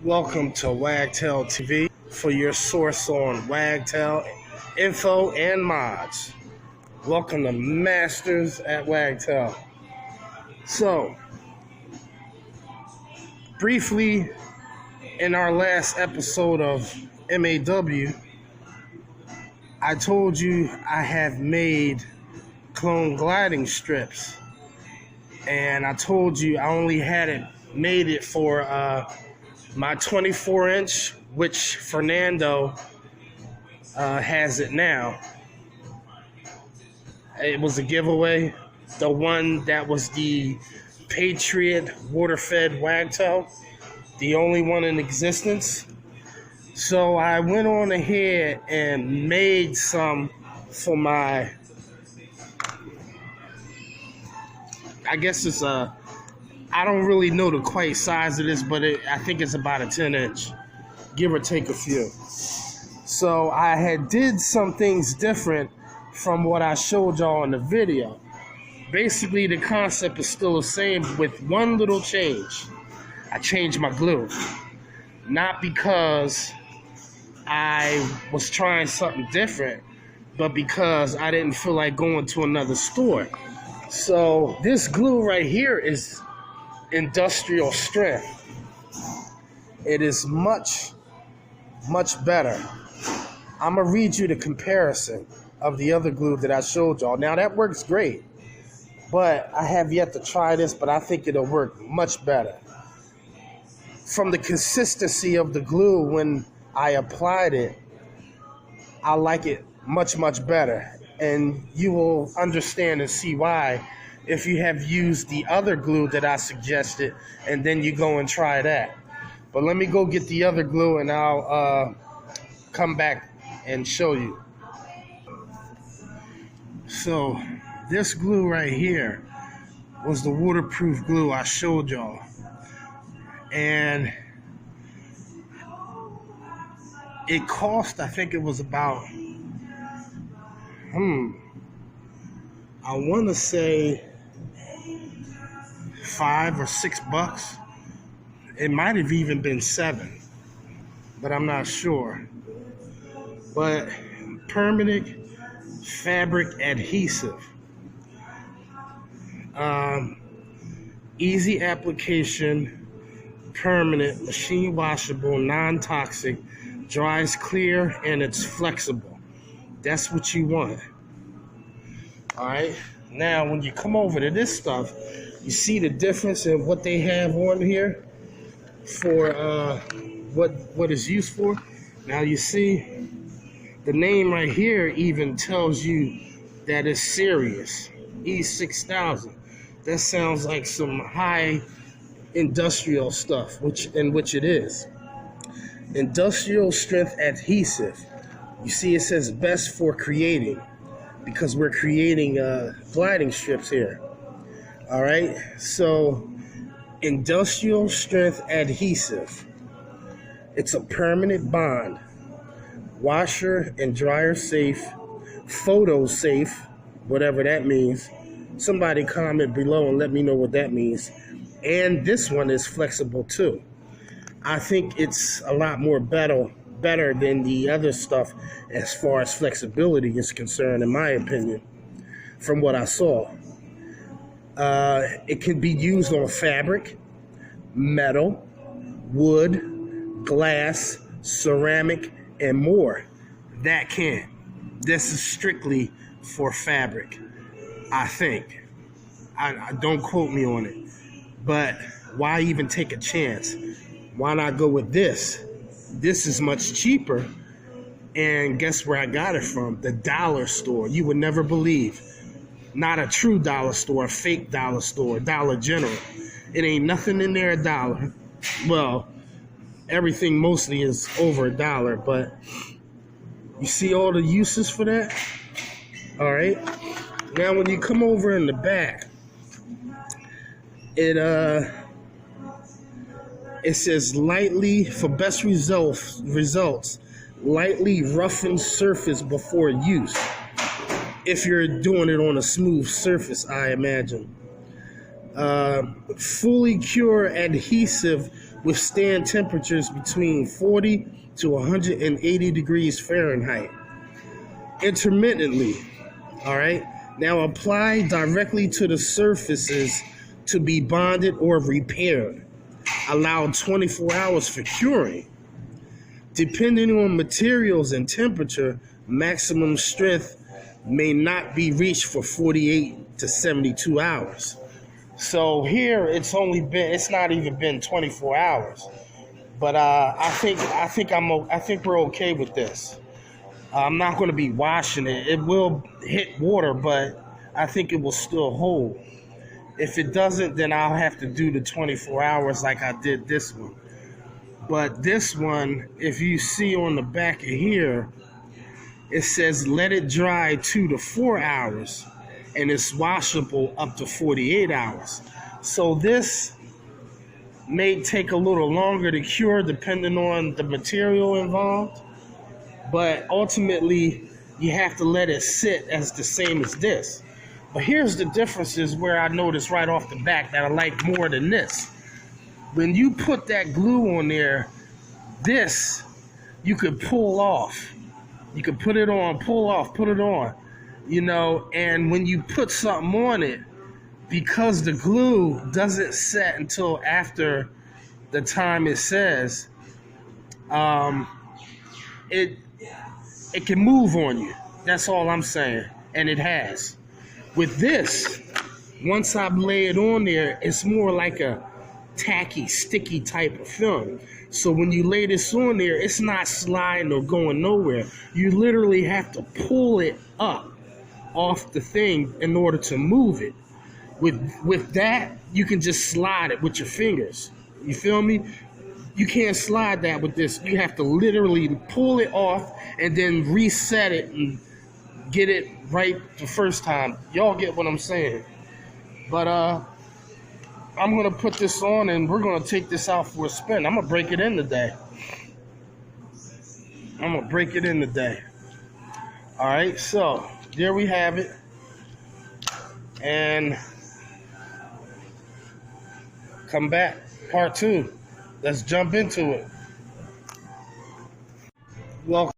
Welcome to Wagtail TV for your source on Wagtail info and mods. Welcome to Masters at Wagtail. So, briefly, in our last episode of M.A.W, I told you I have made clone gliding strips, and I told you I only made it for my 24-inch, which Fernando has it now. It was a giveaway. The one that was the Patriot water-fed Wagtail, the only one in existence. So I went on ahead and made some for my, I guess it's I don't really know the quite size of this, but I think it's about a 10-inch, give or take a few. So I did some things different from what I showed y'all in the video. Basically, the concept is still the same with one little change. I changed my glue. Not because I was trying something different, but because I didn't feel like going to another store. So this glue right here is industrial strength. It is much better. I'm gonna read you the comparison of the other glue that I showed y'all. Now that works great, but I have yet to try this, but I think it'll work much better. From the consistency of the glue when I applied it, I like it much better, and you will understand and see why if you have used the other glue that I suggested and then you go and try that. But let me go get the other glue and I'll come back and show you. So this glue right here was the waterproof glue I showed y'all, and it cost, I think it was about I want to say $5 or $6. It might have even been $7, but I'm not sure. But permanent fabric adhesive, easy application, permanent, machine washable, non-toxic, dries clear, and it's flexible. That's what you want. All right. Now, when you come over to this stuff, you see the difference in what they have on here for what it's used for. Now you see the name right here even tells you that it's serious. E6000. That sounds like some high industrial stuff, which it is. Industrial strength adhesive. You see it says best for creating, because we're creating gliding strips here. All right, so industrial strength adhesive. It's a permanent bond, washer and dryer safe, photo safe, whatever that means. Somebody comment below and let me know what that means. And this one is flexible too. I think it's a lot more better than the other stuff as far as flexibility is concerned, in my opinion, from what I saw. It can be used on fabric, metal, wood, glass, ceramic, and more. That can. This is strictly for fabric, I think. I don't quote me on it. But why even take a chance? Why not go with this? This is much cheaper. And guess where I got it from? The dollar store. You would never believe. Not a true dollar store, a fake dollar store, Dollar General. It ain't nothing in there $1. Well, everything mostly is over $1, but you see all the uses for that? All right. Now, when you come over in the back, it says lightly, for best results, lightly roughen surface before use. If you're doing it on a smooth surface, I imagine. Fully cure adhesive withstand temperatures between 40 to 180 degrees Fahrenheit. Intermittently, all right? Now apply directly to the surfaces to be bonded or repaired. Allow 24 hours for curing. Depending on materials and temperature, maximum strength may not be reached for 48 to 72 hours. So here it's not even been 24 hours. But I think we're okay with this. I'm not going to be washing it. It will hit water, but I think it will still hold. If it doesn't, then I'll have to do the 24 hours like I did this one. But this one, if you see on the back of here, it says let it dry 2 to 4 hours, and it's washable up to 48 hours. So this may take a little longer to cure depending on the material involved, but ultimately you have to let it sit as the same as this. But here's the differences where I noticed right off the back that I like more than this. When you put that glue on there, this you could pull off. You could put it on, pull off, put it on, and when you put something on it, because the glue doesn't set until after the time it says, it can move on you. That's all I'm saying. And it has. With this, once I lay it on there, it's more like a tacky, sticky type of film. So when you lay this on there, it's not sliding or going nowhere. You literally have to pull it up off the thing in order to move it. With that, you can just slide it with your fingers. You feel me? You can't slide that with this. You have to literally pull it off and then reset it and get it right the first time. Y'all get what I'm saying. But I'm going to put this on and we're going to take this out for a spin. I'm going to break it in today. All right, so there we have it. And come back, part 2. Let's jump into it. Welcome.